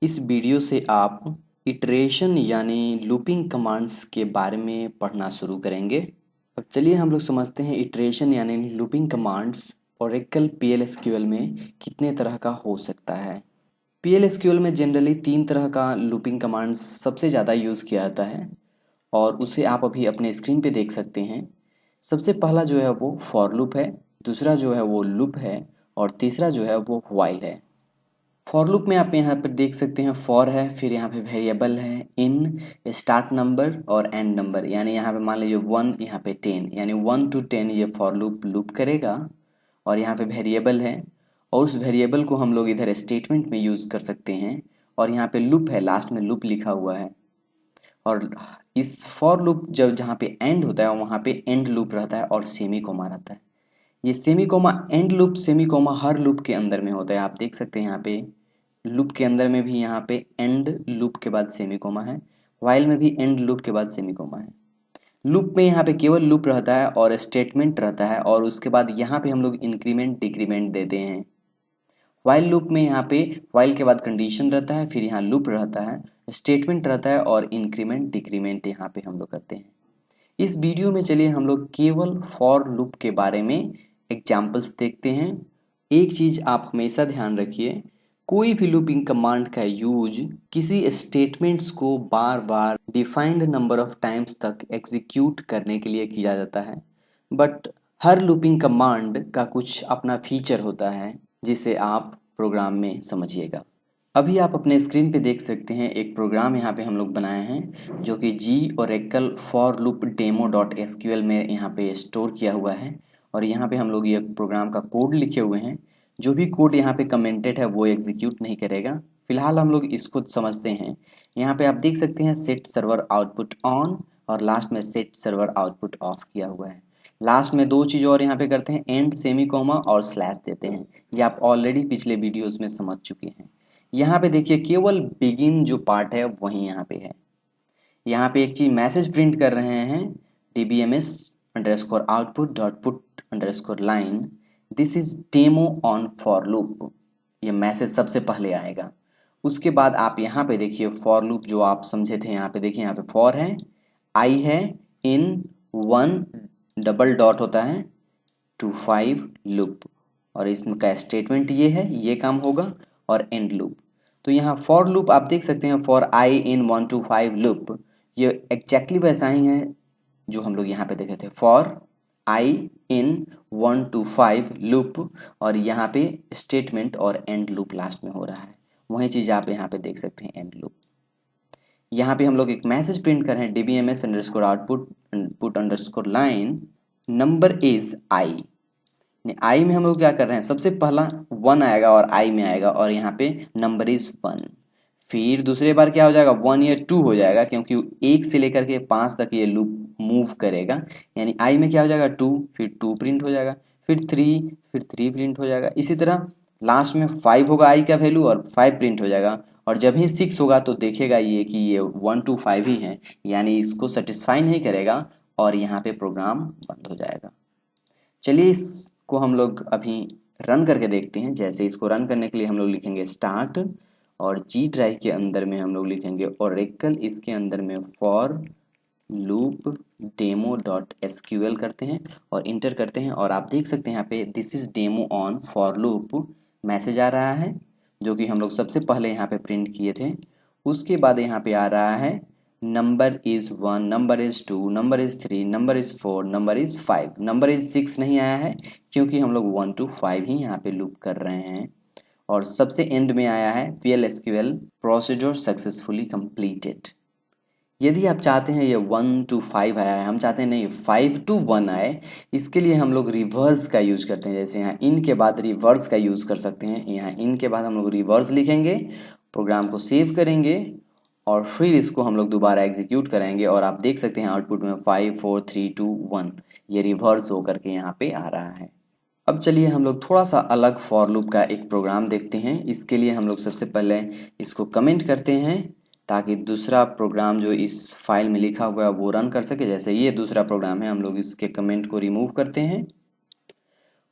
इस वीडियो से आप इटरेशन यानी लूपिंग कमांड्स के बारे में पढ़ना शुरू करेंगे। अब चलिए हम लोग समझते हैं इटरेशन यानी लूपिंग कमांड्स ओरेकल पीएलएसक्यूएल में कितने तरह का हो सकता है। पीएलएसक्यूएल में जनरली 3 तरह का लूपिंग कमांड्स सबसे ज़्यादा यूज़ किया जाता है और उसे आप अभी अपने स्क्रीन पे देख सकते हैं। सबसे पहला जो है वो फॉर लूप है, दूसरा जो है वो लूप है और तीसरा जो है वो व्हाइल है। फॉर लूप में आप यहाँ पर देख सकते हैं फॉर है, फिर यहाँ पे वेरिएबल है, इन, स्टार्ट नंबर और एंड नंबर। यानी यहाँ पे मान लीजिए 1, यहाँ पे 10, यानी 1 to 10 ये फॉर लूप करेगा। और यहाँ पे वेरिएबल है और उस वेरिएबल को हम लोग इधर स्टेटमेंट में यूज़ कर सकते हैं। और यहाँ पे लूप है, लास्ट में लूप लिखा हुआ है। और इस फॉर लूप जब जहाँ पे एंड होता है वहाँ पे एंड लूप रहता है और सेमी कोमा रहता है। ये semi comma and loop semi comma हर लूप के अंदर में होता है। आप देख सकते हैं यहाँ पे लूप के अंदर में भी यहाँ पे एंड लूप के बाद सेमी कोमा है, वाइल में भी एंड लूप के बाद सेमी कोमा है। लूप में यहाँ पे केवल लूप रहता है और स्टेटमेंट रहता है और उसके बाद यहाँ पे हम लोग इंक्रीमेंट डिक्रीमेंट देते हैं। वाइल लूप में यहाँ पे वाइल के बाद कंडीशन रहता है, फिर यहाँ लूप रहता है, स्टेटमेंट रहता है और इंक्रीमेंट डिक्रीमेंट यहाँ पे हम लोग करते हैं। इस वीडियो में चलिए हम लोग केवल फॉर लूप के बारे में एग्जाम्पल्स देखते हैं। एक चीज़ आप हमेशा ध्यान रखिए, कोई भी लूपिंग कमांड का यूज किसी स्टेटमेंट्स को बार बार डिफाइंड नंबर ऑफ टाइम्स तक एग्जीक्यूट करने के लिए किया जाता है। बट हर लूपिंग कमांड का कुछ अपना फीचर होता है जिसे आप प्रोग्राम में समझिएगा। अभी आप अपने स्क्रीन पे देख सकते हैं एक प्रोग्राम यहाँ पे हम लोग बनाए हैं जो कि जी Oracle for loop demo dot SQL में यहाँ पे स्टोर किया हुआ है। और यहाँ पे हम लोग ये प्रोग्राम का कोड लिखे हुए हैं। जो भी कोड यहाँ पे कमेंटेड है वो एग्जीक्यूट नहीं करेगा। फिलहाल हम लोग इसको समझते हैं। यहाँ पे आप देख सकते हैं सेट सर्वर आउटपुट ऑन और लास्ट में सेट सर्वर आउटपुट ऑफ किया हुआ है। लास्ट में दो चीज़ और यहाँ पे करते हैं, एंड सेमी कोमा और स्लैश देते हैं। ये आप ऑलरेडी पिछले वीडियोज़ में समझ चुके हैं। यहाँ पे देखिए केवल बिगिन जो पार्ट है वही यहाँ पे है। यहाँ पे एक चीज मैसेज प्रिंट कर रहे हैं, dbms underscore output dot put underscore line this is demo on for loop. ये मैसेज सबसे पहले आएगा। उसके बाद आप यहाँ पे देखिए फॉर लूप जो आप समझे थे, यहाँ पे देखिए यहाँ पे फॉर है, आई है, इन, 1 डबल डॉट होता है टू 5 लूप और इसमें का स्टेटमेंट ये है, ये काम होगा और एंड लूप। तो यहाँ फॉर लूप आप देख सकते हैं for I in 1 to 5 loop, ये एग्जैक्टली वैसा ही है जो हम लोग यहाँ पे देखे थे, for I in 1 to 5 loop और यहाँ पे स्टेटमेंट और एंड लूप लास्ट में हो रहा है। वही चीज़ आप यहाँ पे देख सकते हैं एंड लूप। यहाँ पे हम लोग एक मैसेज प्रिंट कर रहे हैं, dbms underscore output put underscore line number is I. I में हम लोग क्या कर रहे हैं, सबसे पहला 1 आएगा और आई में आएगा और यहाँ पे नंबर इज 1। फिर दूसरे बार क्या हो जाएगा, 1 या 2 हो जाएगा क्योंकि 1 से लेकर के 5 तक ये लूप मूव करेगा। यानी आई में क्या हो जाएगा 2, फिर 2 प्रिंट हो जाएगा, फिर 3, फिर 3 प्रिंट हो जाएगा। इसी तरह लास्ट में 5 होगा आई का वैल्यू और 5 प्रिंट हो जाएगा। और जब ही 6 होगा तो देखेगा ये कि ये 1 to 5 ही है, यानी इसको सेटिस्फाई नहीं करेगा और यहाँ पे प्रोग्राम बंद हो जाएगा। चलिए इसको हम लोग अभी रन करके देखते हैं। जैसे इसको रन करने के लिए हम लोग लिखेंगे स्टार्ट और जी ड्राइव के अंदर में हम लोग लिखेंगे ओरेकल, इसके अंदर में for loop demo dot SQL करते हैं और इंटर करते हैं। और आप देख सकते हैं यहाँ पे this is demo on for loop message आ रहा है जो कि हम लोग सबसे पहले यहाँ पे प्रिंट किए थे। उसके बाद यहाँ पे आ रहा है number is 1, number is 2, number is 3, number is 4, number is 5। Number is 6 नहीं आया है क्योंकि हम लोग 1 to 5 ही यहाँ पे लूप कर रहे हैं। और सबसे एंड में आया है PLSQL प्रोसीजर सक्सेसफुली कंप्लीटेड। यदि आप चाहते हैं ये 1 to 5 आया है, हम चाहते हैं नहीं 5 to 1 आए, इसके लिए हम लोग रिवर्स का यूज करते हैं। जैसे यहाँ इन के बाद रिवर्स का यूज कर सकते हैं। यहाँ इन के बाद हम लोग रिवर्स लिखेंगे, प्रोग्राम को सेव करेंगे और फिर इसको हम लोग दोबारा एग्जीक्यूट करेंगे और आप देख सकते हैं आउटपुट में 5 4 3 2 1 ये रिवर्स होकर के यहाँ पे आ रहा है। अब चलिए हम लोग थोड़ा सा अलग फॉर लूप का एक प्रोग्राम देखते हैं। इसके लिए हम लोग सबसे पहले इसको कमेंट करते हैं ताकि दूसरा प्रोग्राम जो इस फाइल में लिखा हुआ है वो रन कर सके। जैसे ये दूसरा प्रोग्राम है, हम लोग इसके कमेंट को रिमूव करते हैं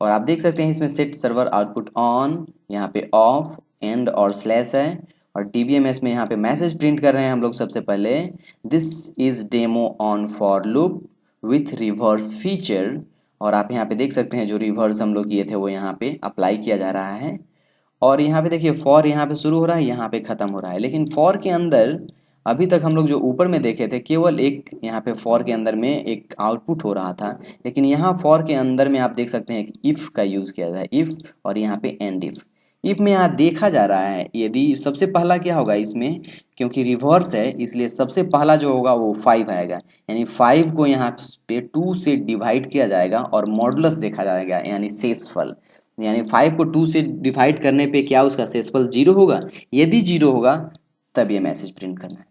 और आप देख सकते हैं इसमें सेट सर्वर आउटपुट ऑन, यहाँ पे ऑफ, एंड और स्लैश है और DBMS में यहाँ पे मैसेज प्रिंट कर रहे हैं हम लोग सबसे पहले, this is demo on for loop with reverse feature. और आप यहाँ पे देख सकते हैं जो रिवर्स हम लोग किए थे वो यहाँ पे अप्लाई किया जा रहा है। और यहाँ पे देखिए फॉर यहाँ पे शुरू हो रहा है, यहाँ पे खत्म हो रहा है, लेकिन फॉर के अंदर अभी तक हम लोग जो ऊपर में देखे थे केवल एक यहाँ पे फॉर के अंदर में एक आउटपुट हो रहा था, लेकिन यहाँ फॉर के अंदर में आप देख सकते हैं कि इफ का यूज किया जाता है, इफ और यहाँ पे एंड इफ में यहाँ देखा जा रहा है यदि सबसे पहला क्या होगा इसमें, क्योंकि रिवर्स है इसलिए सबसे पहला जो होगा वो 5 आएगा, यानी 5 को यहाँ पे 2 से डिवाइड किया जाएगा और मॉडुलस देखा जाएगा यानी शेषफल, यानी 5 को 2 से डिवाइड करने पे क्या उसका शेषफल 0 होगा, यदि 0 होगा तब ये मैसेज प्रिंट करना है,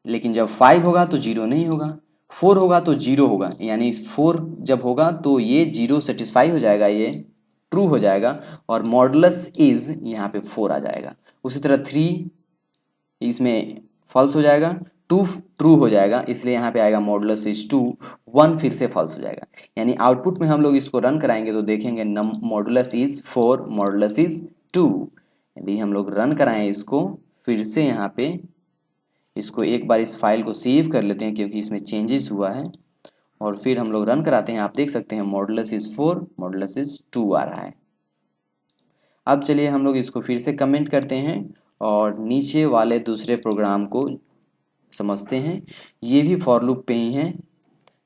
लेकिन जब 5 होगा तो 0 नहीं होगा, 4 होगा तो 0 होगा, यानी 4 जब होगा तो ये 0 सेटिस्फाई हो जाएगा, ये ट्रू हो जाएगा और मॉडुलस इज यहाँ पे 4 आ जाएगा। उसी तरह 3 इसमें फॉल्स हो जाएगा, 2 ट्रू हो जाएगा इसलिए यहाँ पे आएगा मॉडुलस इज 2, 1 फिर से फॉल्स हो जाएगा। यानी आउटपुट में हम लोग इसको रन कराएंगे तो देखेंगे मॉडुलस इज 4, मॉडुलस इज 2। यदि हम लोग रन कराएं इसको फिर से यहाँ पे, इसको एक बार इस फाइल को सेव कर लेते हैं क्योंकि इसमें चेंजेस हुआ है, और फिर हम लोग रन कराते हैं, आप देख सकते हैं मॉडुलस इज 4, मॉडुलस इज 2 आ रहा है। अब चलिए हम लोग इसको फिर से कमेंट करते हैं और नीचे वाले दूसरे प्रोग्राम को समझते हैं। ये भी फॉर लूप पे ही है,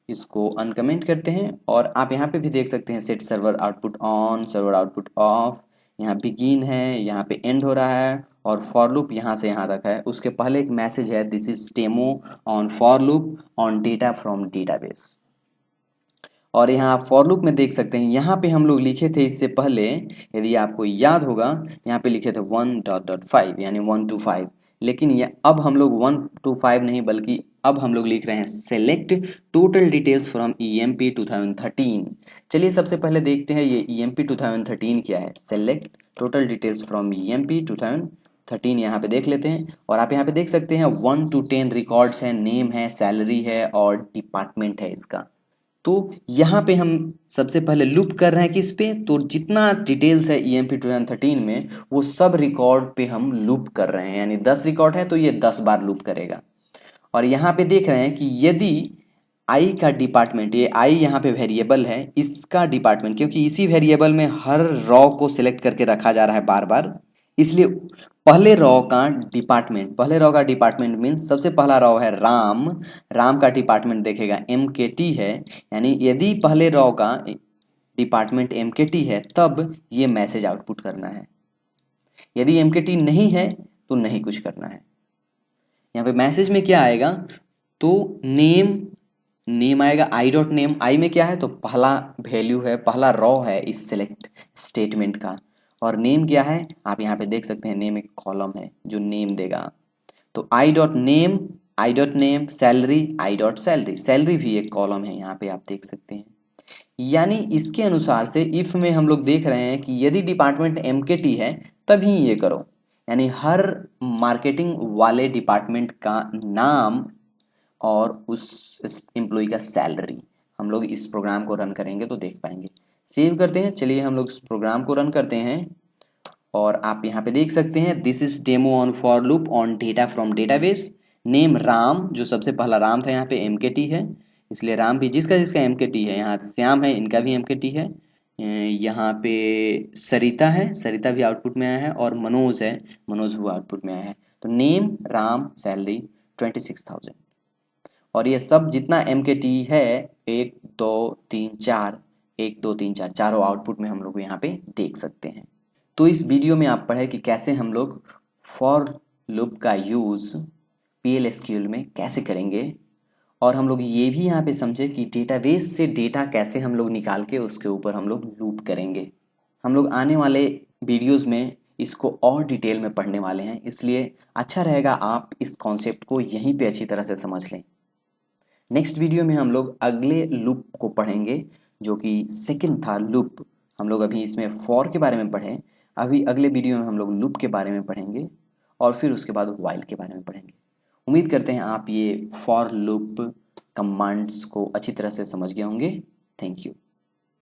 इसको अनकमेंट करते हैं और आप यहाँ पे भी देख सकते हैं set server output on, server output of, यहाँ बिगिन है, यहाँ पे एंड हो रहा है और फॉर लूप यहाँ से यहाँ तक है। उसके पहले एक मैसेज है, this is demo on for loop on data from database. और यहाँ फॉर लूप में देख सकते हैं यहाँ पे हम लोग लिखे थे इससे पहले, यदि आपको याद होगा यहाँ पे लिखे थे 1.5 यानी 1 to 5, लेकिन ये अब हम लोग 1 to 5 नहीं बल्कि अब हम लोग लिख रहे हैं select total details from EMP 2013। चलिए सबसे पहले देखते हैं ये EMP 2013 क्या है। Select total details from EMP 2013 यहाँ पे देख लेते हैं और आप यहाँ पे देख सकते हैं 1 to 10 रिकॉर्ड्स है, नेम है, सैलरी है और डिपार्टमेंट है इसका। तो यहाँ पे हम सबसे पहले लूप कर रहे हैं किस पे, तो जितना डिटेल्स है EMP 2013 में वो सब रिकॉर्ड पे हम लूप कर रहे हैं, यानी 10 रिकॉर्ड है तो ये 10 बार लूप करेगा। और यहाँ पे देख रहे हैं कि यदि आई का डिपार्टमेंट, ये आई यहाँ पे वेरिएबल है, इसका डिपार्टमेंट क्योंकि इसी वेरिएबल में हर रॉ को सिलेक्ट करके रखा जा रहा है बार बार, इसलिए पहले रॉ का डिपार्टमेंट मीन्स सबसे पहला रॉ है राम, राम का डिपार्टमेंट देखेगा MKT है, यानी यदि पहले रॉ का डिपार्टमेंट MKT है तब ये मैसेज आउटपुट करना है, यदि MKT नहीं है तो नहीं कुछ करना है। यहाँ पे मैसेज में क्या आएगा, तो नेम आएगा, i.name, आई में क्या है तो पहला वैल्यू है, पहला रॉ है इस सेलेक्ट स्टेटमेंट का, और नेम क्या है आप यहाँ पे देख सकते हैं, नेम एक कॉलम है जो नेम देगा, तो i.name, सैलरी i.salary, सैलरी भी एक कॉलम है यहाँ पे आप देख सकते हैं। यानी इसके अनुसार से इफ में हम लोग देख रहे हैं कि यदि डिपार्टमेंट MKT है तभी ये करो, यानी हर मार्केटिंग वाले डिपार्टमेंट का नाम और उस एम्प्लॉय का सैलरी हम लोग इस प्रोग्राम को रन करेंगे तो देख पाएंगे। सेव करते हैं, चलिए हम लोग इस प्रोग्राम को रन करते हैं और आप यहाँ पे देख सकते हैं this is demo on for loop on data from database, name Ram, जो सबसे पहला राम था यहाँ पे MKT है इसलिए राम भी, जिसका जिसका MKT है, यहाँ श्याम है इनका भी MKT है, यहाँ पे सरिता है, सरिता भी आउटपुट में आया है, और मनोज है, मनोज भी आउटपुट में आया है। तो नेम राम सैलरी 26,000, और ये सब जितना MKT है 1 2 3 4, 1 2 3 4 चारों आउटपुट में हम लोग यहाँ पे देख सकते हैं। तो इस वीडियो में आप पढ़े कि कैसे हम लोग फॉर लूप का यूज PLSQL में कैसे करेंगे, और हम लोग ये भी यहाँ पे समझे कि डेटाबेस से डेटा कैसे हम लोग निकाल के उसके ऊपर हम लोग लूप करेंगे। हम लोग आने वाले वीडियोस में इसको और डिटेल में पढ़ने वाले हैं, इसलिए अच्छा रहेगा आप इस कॉन्सेप्ट को यहीं पे अच्छी तरह से समझ लें। नेक्स्ट वीडियो में हम लोग अगले लूप को पढ़ेंगे जो कि सेकंड था लूप, हम लोग अभी इसमें फॉर के बारे में पढ़ें, अभी अगले वीडियो में हम लोग लूप के बारे में पढ़ेंगे और फिर उसके बाद व्हाइल के बारे में पढ़ेंगे। उम्मीद करते हैं आप ये फॉर लूप कमांड्स को अच्छी तरह से समझ गए होंगे। Thank you.